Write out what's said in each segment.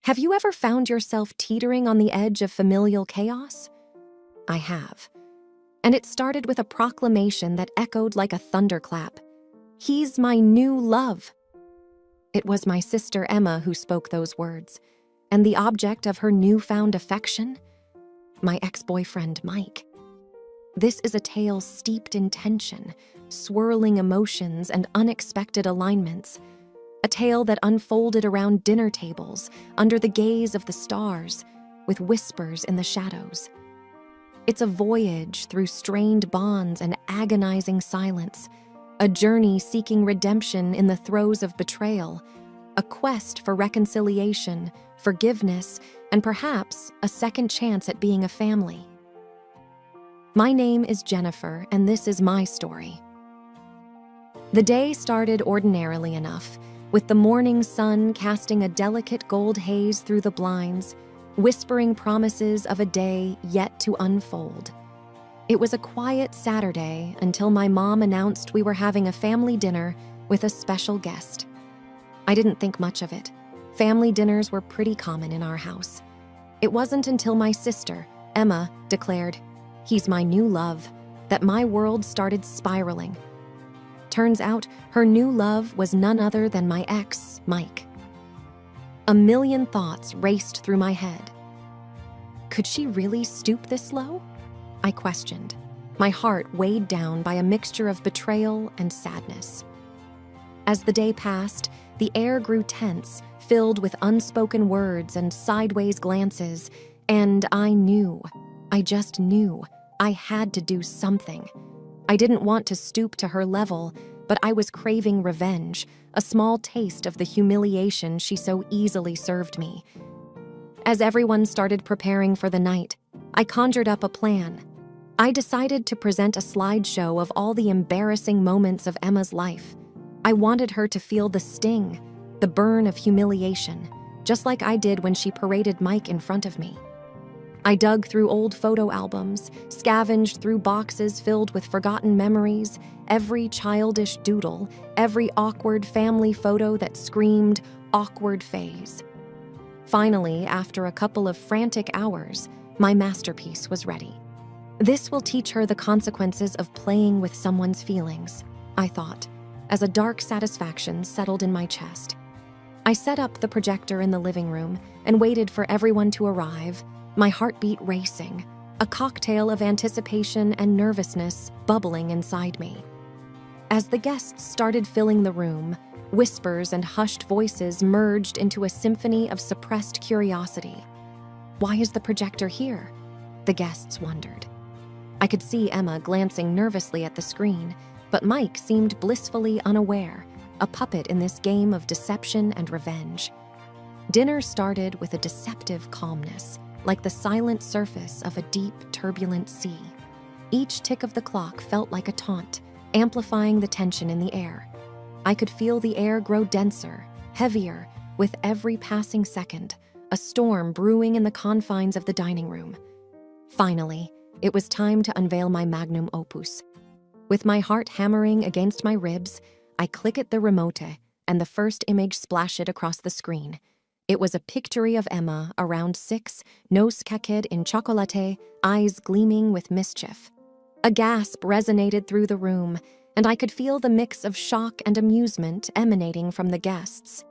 Have you ever found yourself teetering on the edge of familial chaos? I have. And it started with a proclamation that echoed like a thunderclap. He's my new love. It was my sister Emma who spoke those words, and the object of her newfound affection? My ex-boyfriend, Mike. This is a tale steeped in tension, swirling emotions, and unexpected alignments. A tale that unfolded around dinner tables, under the gaze of the stars, with whispers in the shadows. It's a voyage through strained bonds and agonizing silence, a journey seeking redemption in the throes of betrayal, a quest for reconciliation, forgiveness, and perhaps a second chance at being a family. My name is Jennifer, and this is my story. The day started ordinarily enough, with the morning sun casting a delicate gold haze through the blinds, whispering promises of a day yet to unfold. It was a quiet Saturday until my mom announced we were having a family dinner with a special guest. I didn't think much of it. Family dinners were pretty common in our house. It wasn't until my sister, Emma, declared, "He's my new love," that my world started spiraling. Turns out, her new love was none other than my ex, Mike. A million thoughts raced through my head. Could she really stoop this low? I questioned, my heart weighed down by a mixture of betrayal and sadness. As the day passed, the air grew tense, filled with unspoken words and sideways glances, and I just knew, I had to do something. I didn't want to stoop to her level, but I was craving revenge, a small taste of the humiliation she so easily served me. As everyone started preparing for the night, I conjured up a plan. I decided to present a slideshow of all the embarrassing moments of Emma's life. I wanted her to feel the sting, the burn of humiliation, just like I did when she paraded Mike in front of me. I dug through old photo albums, scavenged through boxes filled with forgotten memories, every childish doodle, every awkward family photo that screamed, awkward phase. Finally, after a couple of frantic hours, my masterpiece was ready. This will teach her the consequences of playing with someone's feelings, I thought, as a dark satisfaction settled in my chest. I set up the projector in the living room and waited for everyone to arrive, my heartbeat racing, a cocktail of anticipation and nervousness bubbling inside me. As the guests started filling the room, whispers and hushed voices merged into a symphony of suppressed curiosity. Why is the projector here? The guests wondered. I could see Emma glancing nervously at the screen, but Mike seemed blissfully unaware, a puppet in this game of deception and revenge. Dinner started with a deceptive calmness, like the silent surface of a deep, turbulent sea. Each tick of the clock felt like a taunt, amplifying the tension in the air. I could feel the air grow denser, heavier, with every passing second, a storm brewing in the confines of the dining room. Finally, it was time to unveil my magnum opus. With my heart hammering against my ribs, I clicked the remote, and the first image splashed across the screen. It was a picture of Emma, around 6, nose caked in chocolate, eyes gleaming with mischief. A gasp resonated through the room, and I could feel the mix of shock and amusement emanating from the guests.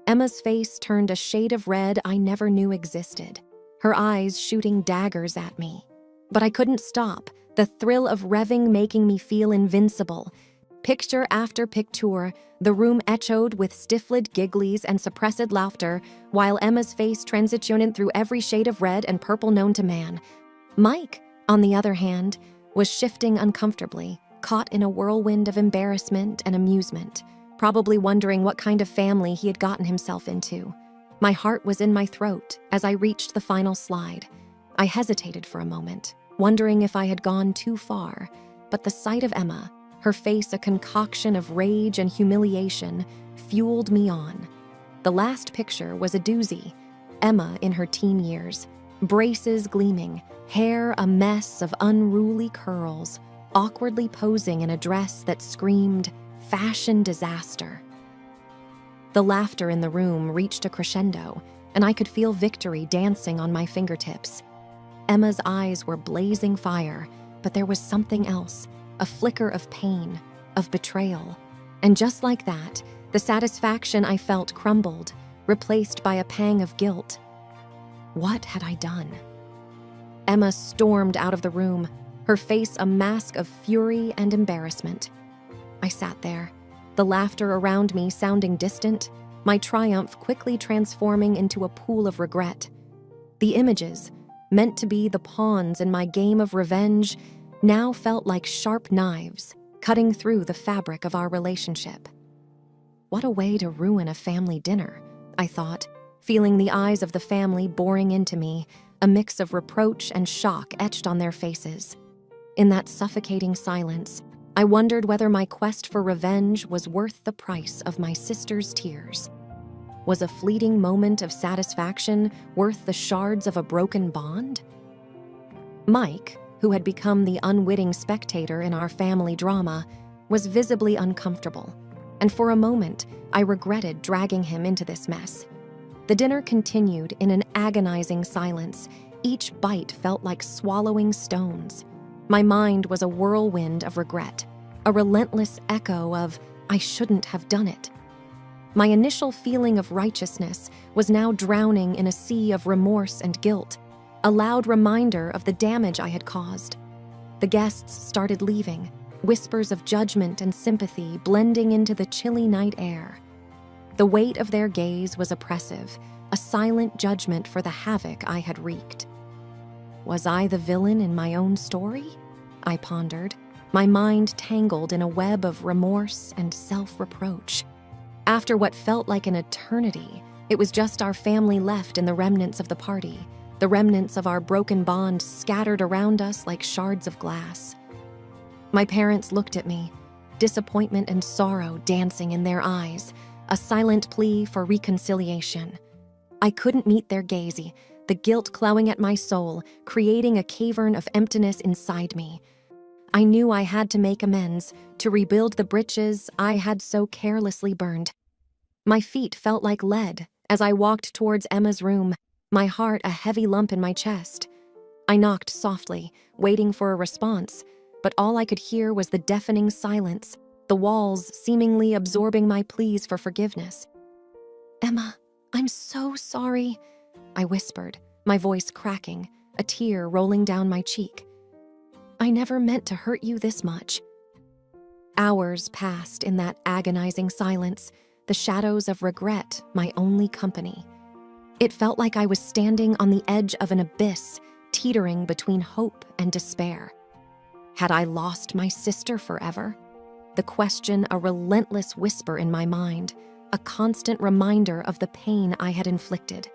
Emma's face turned a shade of red I never knew existed, her eyes shooting daggers at me. But I couldn't stop, the thrill of revving making me feel invincible. Picture after picture, the room echoed with stifled gigglies and suppressed laughter, while Emma's face transitioned through every shade of red and purple known to man. Mike, on the other hand, was shifting uncomfortably, caught in a whirlwind of embarrassment and amusement, probably wondering what kind of family he had gotten himself into. My heart was in my throat as I reached the final slide. I hesitated for a moment, wondering if I had gone too far, but the sight of Emma, her face a concoction of rage and humiliation, fueled me on. The last picture was a doozy. Emma in her teen years, braces gleaming, hair a mess of unruly curls, awkwardly posing in a dress that screamed fashion disaster. The laughter in the room reached a crescendo, and I could feel victory dancing on my fingertips. Emma's eyes were blazing fire, but there was something else, a flicker of pain, of betrayal. And just like that, the satisfaction I felt crumbled, replaced by a pang of guilt. What had I done? Emma stormed out of the room, her face a mask of fury and embarrassment. I sat there, the laughter around me sounding distant, my triumph quickly transforming into a pool of regret. The images, meant to be the pawns in my game of revenge, now felt like sharp knives, cutting through the fabric of our relationship. What a way to ruin a family dinner, I thought, feeling the eyes of the family boring into me, a mix of reproach and shock etched on their faces. In that suffocating silence, I wondered whether my quest for revenge was worth the price of my sister's tears. Was a fleeting moment of satisfaction worth the shards of a broken bond? Mike, who had become the unwitting spectator in our family drama, was visibly uncomfortable, and for a moment, I regretted dragging him into this mess. The dinner continued in an agonizing silence. Each bite felt like swallowing stones. My mind was a whirlwind of regret, a relentless echo of, I shouldn't have done it. My initial feeling of righteousness was now drowning in a sea of remorse and guilt, a loud reminder of the damage I had caused. The guests started leaving, whispers of judgment and sympathy blending into the chilly night air. The weight of their gaze was oppressive, a silent judgment for the havoc I had wreaked. Was I the villain in my own story? I pondered, my mind tangled in a web of remorse and self-reproach. After what felt like an eternity, it was just our family left in the remnants of the party, the remnants of our broken bond scattered around us like shards of glass. My parents looked at me, disappointment and sorrow dancing in their eyes, a silent plea for reconciliation. I couldn't meet their gaze, the guilt clawing at my soul, creating a cavern of emptiness inside me. I knew I had to make amends, to rebuild the bridges I had so carelessly burned. My feet felt like lead as I walked towards Emma's room, my heart a heavy lump in my chest. I knocked softly, waiting for a response, but all I could hear was the deafening silence, the walls seemingly absorbing my pleas for forgiveness. "Emma, I'm so sorry," I whispered, my voice cracking, a tear rolling down my cheek. "I never meant to hurt you this much." Hours passed in that agonizing silence, the shadows of regret my only company. It felt like I was standing on the edge of an abyss, teetering between hope and despair. Had I lost my sister forever? The question a relentless whisper in my mind, a constant reminder of the pain I had inflicted.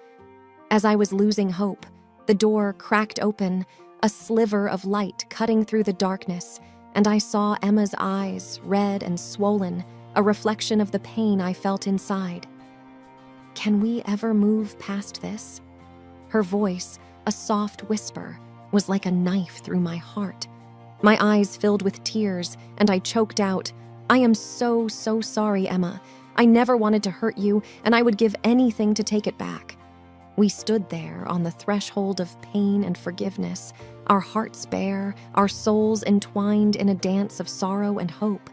As I was losing hope, the door cracked open, a sliver of light cutting through the darkness, and I saw Emma's eyes, red and swollen, a reflection of the pain I felt inside. "Can we ever move past this?" Her voice, a soft whisper, was like a knife through my heart. My eyes filled with tears, and I choked out, "I am so sorry, Emma. I never wanted to hurt you, and I would give anything to take it back." We stood there on the threshold of pain and forgiveness, our hearts bare, our souls entwined in a dance of sorrow and hope.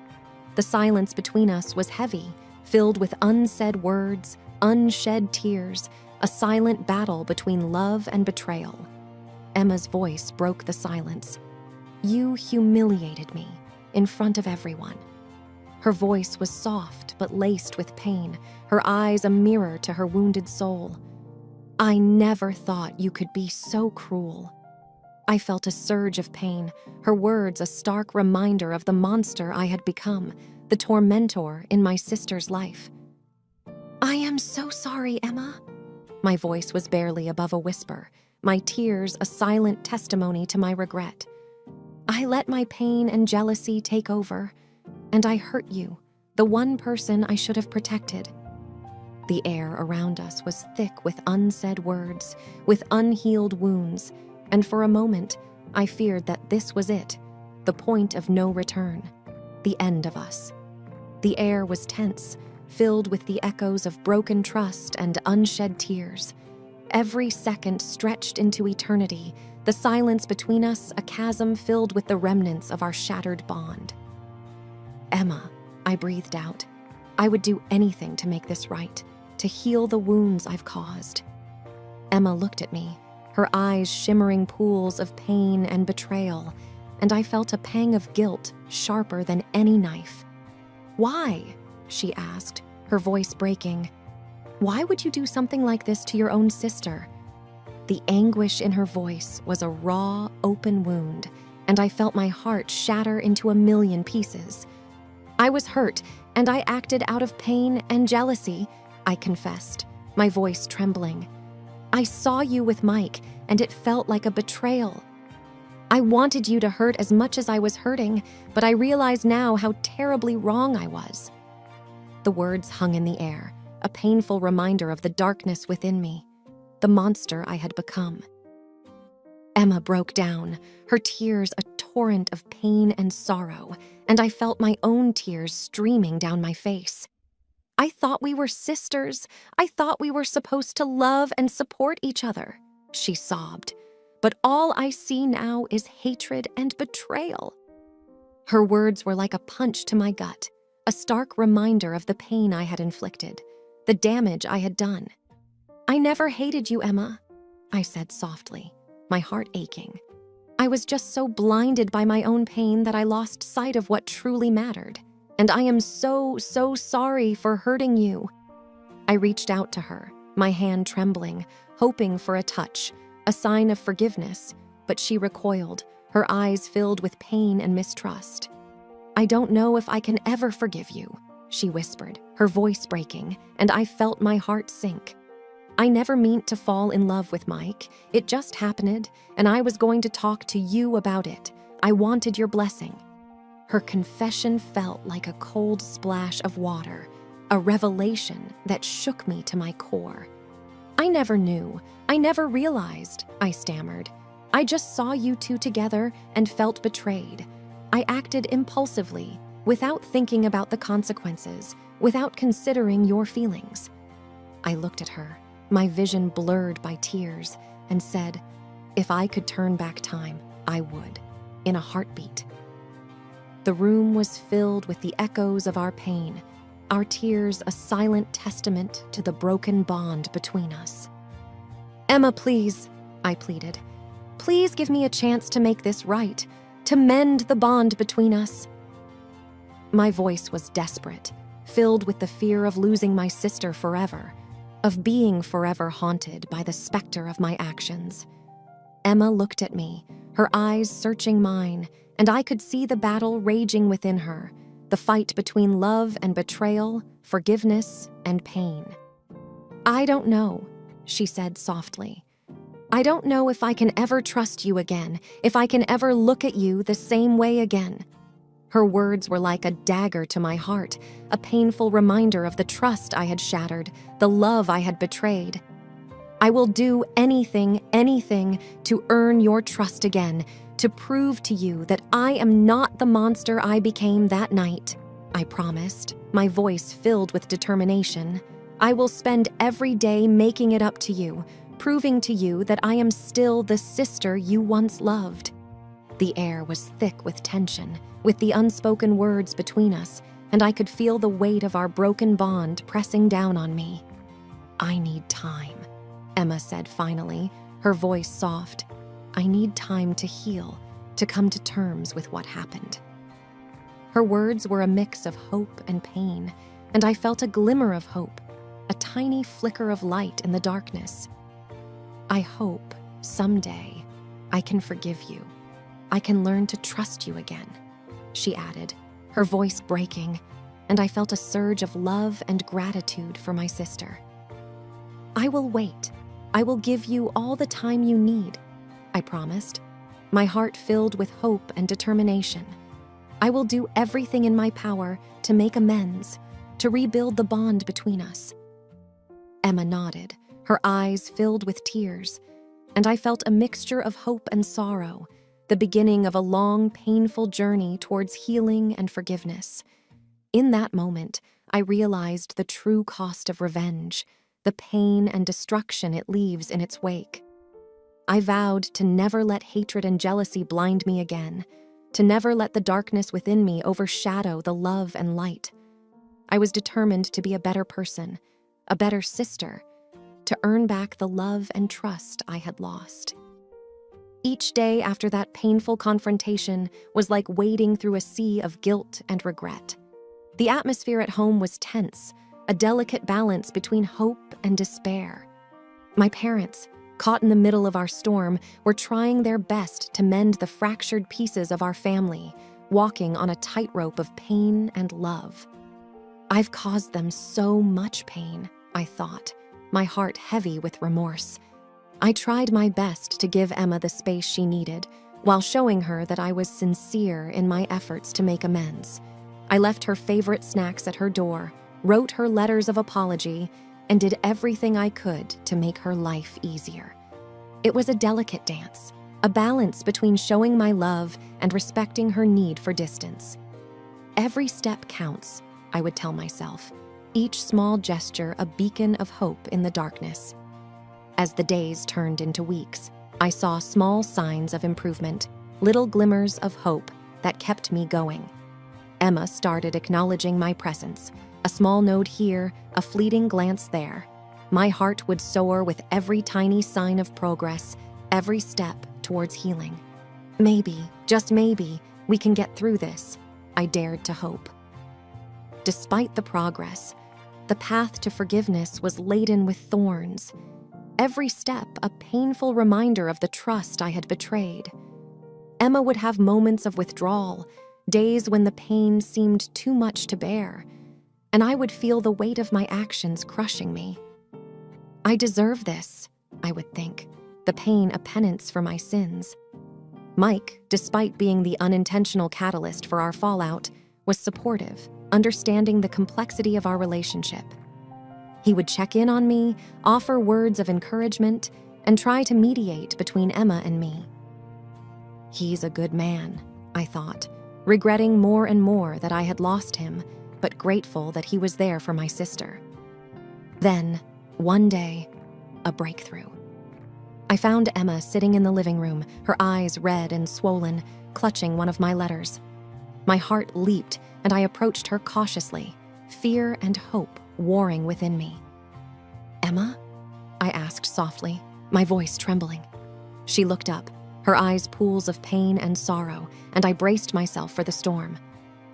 The silence between us was heavy, filled with unsaid words, unshed tears, a silent battle between love and betrayal. Emma's voice broke the silence. "You humiliated me in front of everyone." Her voice was soft but laced with pain, her eyes a mirror to her wounded soul. "I never thought you could be so cruel." I felt a surge of pain, her words a stark reminder of the monster I had become, the tormentor in my sister's life. "I am so sorry, Emma." My voice was barely above a whisper, my tears a silent testimony to my regret. "I let my pain and jealousy take over, and I hurt you, the one person I should have protected." The air around us was thick with unsaid words, with unhealed wounds, and for a moment, I feared that this was it, the point of no return, the end of us. The air was tense, filled with the echoes of broken trust and unshed tears. Every second stretched into eternity, the silence between us a chasm filled with the remnants of our shattered bond. "Emma," I breathed out. "I would do anything to make this right, to heal the wounds I've caused." Emma looked at me, her eyes shimmering pools of pain and betrayal, and I felt a pang of guilt sharper than any knife. "Why?" she asked, her voice breaking. "Why would you do something like this to your own sister?" The anguish in her voice was a raw, open wound, and I felt my heart shatter into a million pieces. "I was hurt, and I acted out of pain and jealousy," I confessed, my voice trembling. "I saw you with Mike, and it felt like a betrayal. I wanted you to hurt as much as I was hurting, but I realize now how terribly wrong I was." The words hung in the air, a painful reminder of the darkness within me, the monster I had become. Emma broke down, her tears a torrent of pain and sorrow, and I felt my own tears streaming down my face. "I thought we were sisters. I thought we were supposed to love and support each other," she sobbed. "But all I see now is hatred and betrayal." Her words were like a punch to my gut, a stark reminder of the pain I had inflicted, the damage I had done. "I never hated you, Emma," I said softly, my heart aching. "I was just so blinded by my own pain that I lost sight of what truly mattered. And I am so sorry for hurting you." I reached out to her, my hand trembling, hoping for a touch, a sign of forgiveness, but she recoiled, her eyes filled with pain and mistrust. "I don't know if I can ever forgive you," she whispered, her voice breaking, and I felt my heart sink. "I never meant to fall in love with Mike. It just happened, and I was going to talk to you about it. I wanted your blessing." Her confession felt like a cold splash of water, a revelation that shook me to my core. "I never knew. I never realized," I stammered. "I just saw you two together and felt betrayed. I acted impulsively, without thinking about the consequences, without considering your feelings." I looked at her, my vision blurred by tears, and said, "If I could turn back time, I would, in a heartbeat." The room was filled with the echoes of our pain, our tears a silent testament to the broken bond between us. "Emma, please," I pleaded. "Please give me a chance to make this right, to mend the bond between us." My voice was desperate, filled with the fear of losing my sister forever, of being forever haunted by the specter of my actions. Emma looked at me, her eyes searching mine, and I could see the battle raging within her, the fight between love and betrayal, forgiveness and pain. "I don't know," she said softly. "I don't know if I can ever trust you again, if I can ever look at you the same way again." Her words were like a dagger to my heart, a painful reminder of the trust I had shattered, the love I had betrayed. "I will do anything to earn your trust again, to prove to you that I am not the monster I became that night," I promised, my voice filled with determination. "I will spend every day making it up to you, proving to you that I am still the sister you once loved." The air was thick with tension, with the unspoken words between us, and I could feel the weight of our broken bond pressing down on me. "I need time," Emma said finally, her voice soft. "I need time to heal, to come to terms with what happened." Her words were a mix of hope and pain, and I felt a glimmer of hope, a tiny flicker of light in the darkness. "I hope, someday, I can forgive you. I can learn to trust you again," she added, her voice breaking, and I felt a surge of love and gratitude for my sister. "I will wait. I will give you all the time you need," I promised, my heart filled with hope and determination. "I will do everything in my power to make amends, to rebuild the bond between us." Emma nodded, her eyes filled with tears, and I felt a mixture of hope and sorrow, the beginning of a long, painful journey towards healing and forgiveness. In that moment, I realized the true cost of revenge, the pain and destruction it leaves in its wake. I vowed to never let hatred and jealousy blind me again, to never let the darkness within me overshadow the love and light. I was determined to be a better person, a better sister, to earn back the love and trust I had lost. Each day after that painful confrontation was like wading through a sea of guilt and regret. The atmosphere at home was tense, a delicate balance between hope and despair. My parents, caught in the middle of our storm, were trying their best to mend the fractured pieces of our family, walking on a tightrope of pain and love. I've caused them so much pain, I thought, my heart heavy with remorse. I tried my best to give Emma the space she needed, while showing her that I was sincere in my efforts to make amends. I left her favorite snacks at her door, wrote her letters of apology, and did everything I could to make her life easier. It was a delicate dance, a balance between showing my love and respecting her need for distance. Every step counts, I would tell myself, each small gesture a beacon of hope in the darkness. As the days turned into weeks, I saw small signs of improvement, little glimmers of hope that kept me going. Emma started acknowledging my presence, a small note here, a fleeting glance there. My heart would soar with every tiny sign of progress, every step towards healing. Maybe, just maybe, we can get through this, I dared to hope. Despite the progress, the path to forgiveness was laden with thorns. Every step a painful reminder of the trust I had betrayed. Emma would have moments of withdrawal, days when the pain seemed too much to bear, and I would feel the weight of my actions crushing me. I deserve this, I would think, the pain a penance for my sins. Mike, despite being the unintentional catalyst for our fallout, was supportive, understanding the complexity of our relationship. He would check in on me, offer words of encouragement, and try to mediate between Emma and me. He's a good man, I thought, regretting more and more that I had lost him, but grateful that he was there for my sister. Then, one day, a breakthrough. I found Emma sitting in the living room, her eyes red and swollen, clutching one of my letters. My heart leaped, and I approached her cautiously, fear and hope warring within me. "Emma?" I asked softly, my voice trembling. She looked up, her eyes pools of pain and sorrow, and I braced myself for the storm.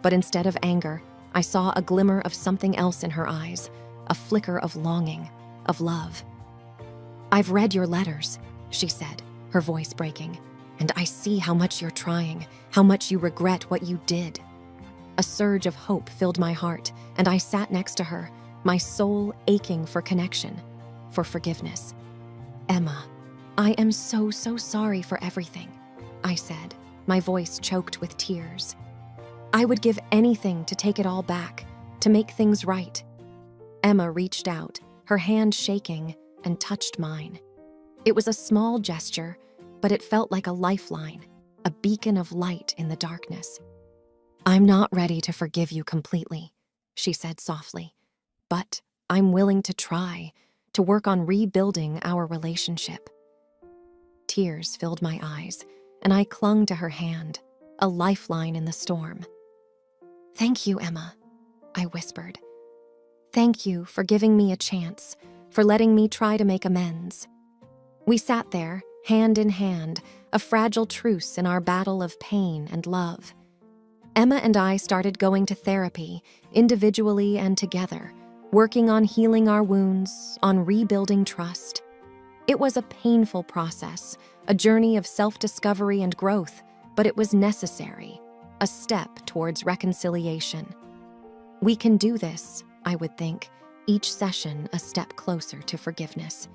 But instead of anger, I saw a glimmer of something else in her eyes, a flicker of longing, of love. "I've read your letters," she said, her voice breaking, "and I see how much you're trying, how much you regret what you did." A surge of hope filled my heart, and I sat next to her, my soul aching for connection, for forgiveness. "Emma, I am so sorry for everything," I said, my voice choked with tears. I would give anything to take it all back, to make things right. Emma reached out, her hand shaking, and touched mine. It was a small gesture, but it felt like a lifeline, a beacon of light in the darkness. "I'm not ready to forgive you completely," she said softly, "but I'm willing to try, to work on rebuilding our relationship." Tears filled my eyes, and I clung to her hand, a lifeline in the storm. "Thank you, Emma," I whispered. "Thank you for giving me a chance, for letting me try to make amends." We sat there, hand in hand, a fragile truce in our battle of pain and love. Emma and I started going to therapy, individually and together, working on healing our wounds, on rebuilding trust. It was a painful process, a journey of self-discovery and growth, but it was necessary, a step towards reconciliation. We can do this, I would think, each session a step closer to forgiveness.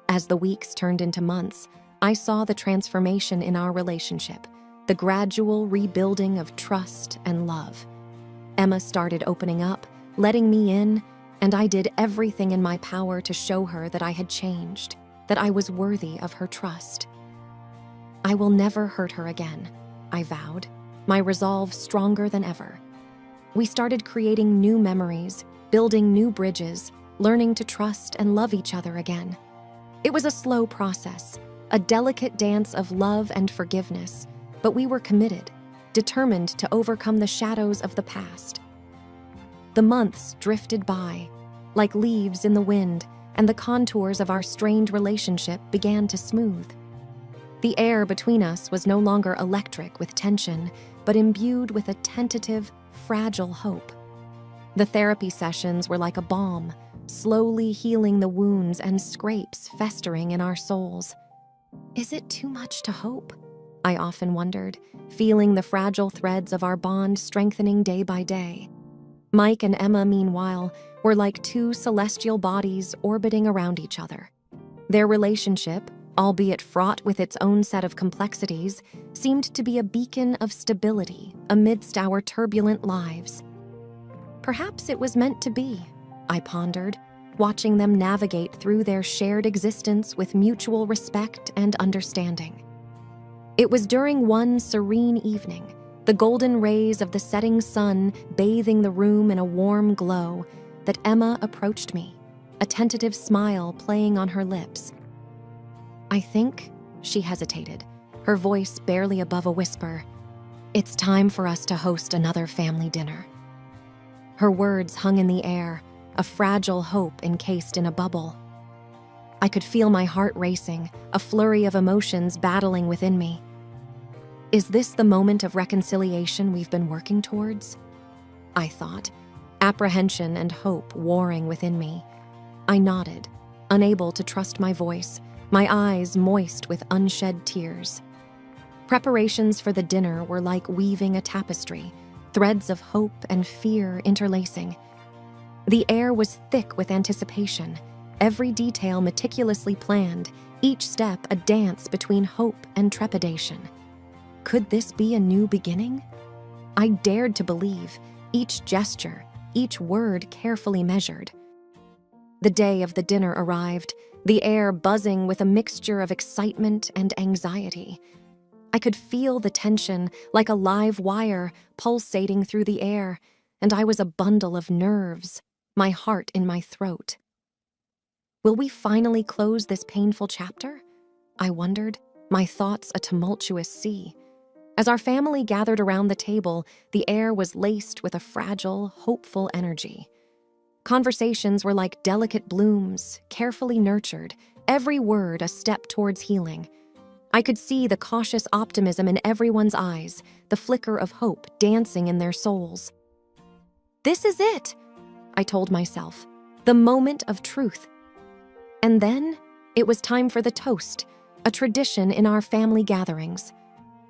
As the weeks turned into months, I saw the transformation in our relationship, the gradual rebuilding of trust and love. Emma started opening up, letting me in, and I did everything in my power to show her that I had changed, that I was worthy of her trust. I will never hurt her again, I vowed, my resolve stronger than ever. We started creating new memories, building new bridges, learning to trust and love each other again. It was a slow process, a delicate dance of love and forgiveness, but we were committed, determined to overcome the shadows of the past. The months drifted by, like leaves in the wind, and the contours of our strained relationship began to smooth. The air between us was no longer electric with tension, but imbued with a tentative, fragile hope. The therapy sessions were like a balm, slowly healing the wounds and scrapes festering in our souls. Is it too much to hope? I often wondered, feeling the fragile threads of our bond strengthening day by day. Mike and Emma, meanwhile, were like two celestial bodies orbiting around each other. Their relationship, albeit fraught with its own set of complexities, seemed to be a beacon of stability amidst our turbulent lives. Perhaps it was meant to be, I pondered, watching them navigate through their shared existence with mutual respect and understanding. It was during one serene evening, the golden rays of the setting sun bathing the room in a warm glow, that Emma approached me, a tentative smile playing on her lips. I think, she hesitated, her voice barely above a whisper, it's time for us to host another family dinner. Her words hung in the air, a fragile hope encased in a bubble. I could feel my heart racing, a flurry of emotions battling within me. Is this the moment of reconciliation we've been working towards? I thought, apprehension and hope warring within me. I nodded, unable to trust my voice, my eyes moist with unshed tears. Preparations for the dinner were like weaving a tapestry, threads of hope and fear interlacing. The air was thick with anticipation, every detail meticulously planned, each step a dance between hope and trepidation. Could this be a new beginning? I dared to believe, each gesture, each word carefully measured. The day of the dinner arrived, the air buzzing with a mixture of excitement and anxiety. I could feel the tension like a live wire pulsating through the air, and I was a bundle of nerves, my heart in my throat. Will we finally close this painful chapter? I wondered, my thoughts a tumultuous sea. As our family gathered around the table, the air was laced with a fragile, hopeful energy. Conversations were like delicate blooms, carefully nurtured, every word a step towards healing. I could see the cautious optimism in everyone's eyes, the flicker of hope dancing in their souls. This is it, I told myself, the moment of truth. And then it was time for the toast, a tradition in our family gatherings.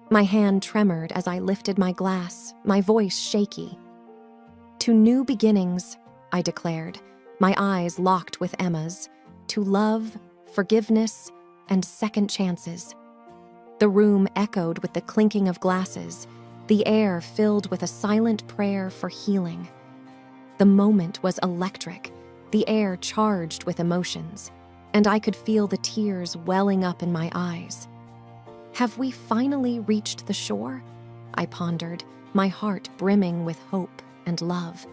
My hand tremored as I lifted my glass, my voice shaky. To new beginnings, I declared, my eyes locked with Emma's, to love, forgiveness, and second chances. The room echoed with the clinking of glasses, the air filled with a silent prayer for healing. The moment was electric, the air charged with emotions, and I could feel the tears welling up in my eyes. Have we finally reached the shore? I pondered, my heart brimming with hope and love.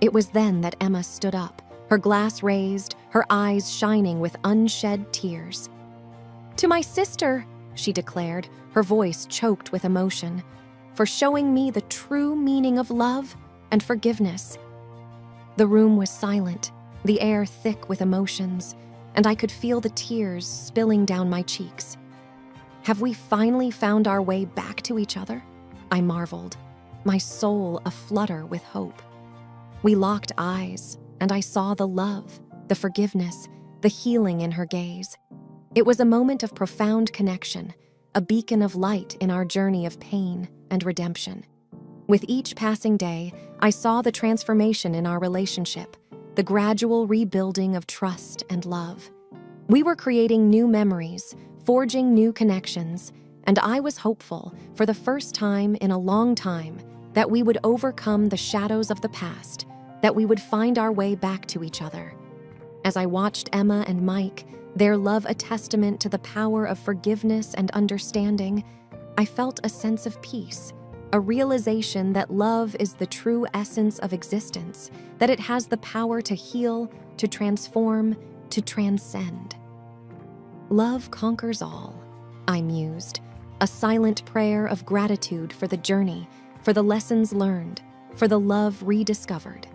It was then that Emma stood up, her glass raised, her eyes shining with unshed tears. To my sister, she declared, her voice choked with emotion, for showing me the true meaning of love and forgiveness. The room was silent, the air thick with emotions, and I could feel the tears spilling down my cheeks. Have we finally found our way back to each other? I marveled, my soul aflutter with hope. We locked eyes, and I saw the love, the forgiveness, the healing in her gaze. It was a moment of profound connection, a beacon of light in our journey of pain and redemption. With each passing day, I saw the transformation in our relationship, the gradual rebuilding of trust and love. We were creating new memories, forging new connections, and I was hopeful, for the first time in a long time, that we would overcome the shadows of the past, that we would find our way back to each other. As I watched Emma and Mike, their love a testament to the power of forgiveness and understanding, I felt a sense of peace, a realization that love is the true essence of existence, that it has the power to heal, to transform, to transcend. Love conquers all, I mused, a silent prayer of gratitude for the journey, for the lessons learned, for the love rediscovered.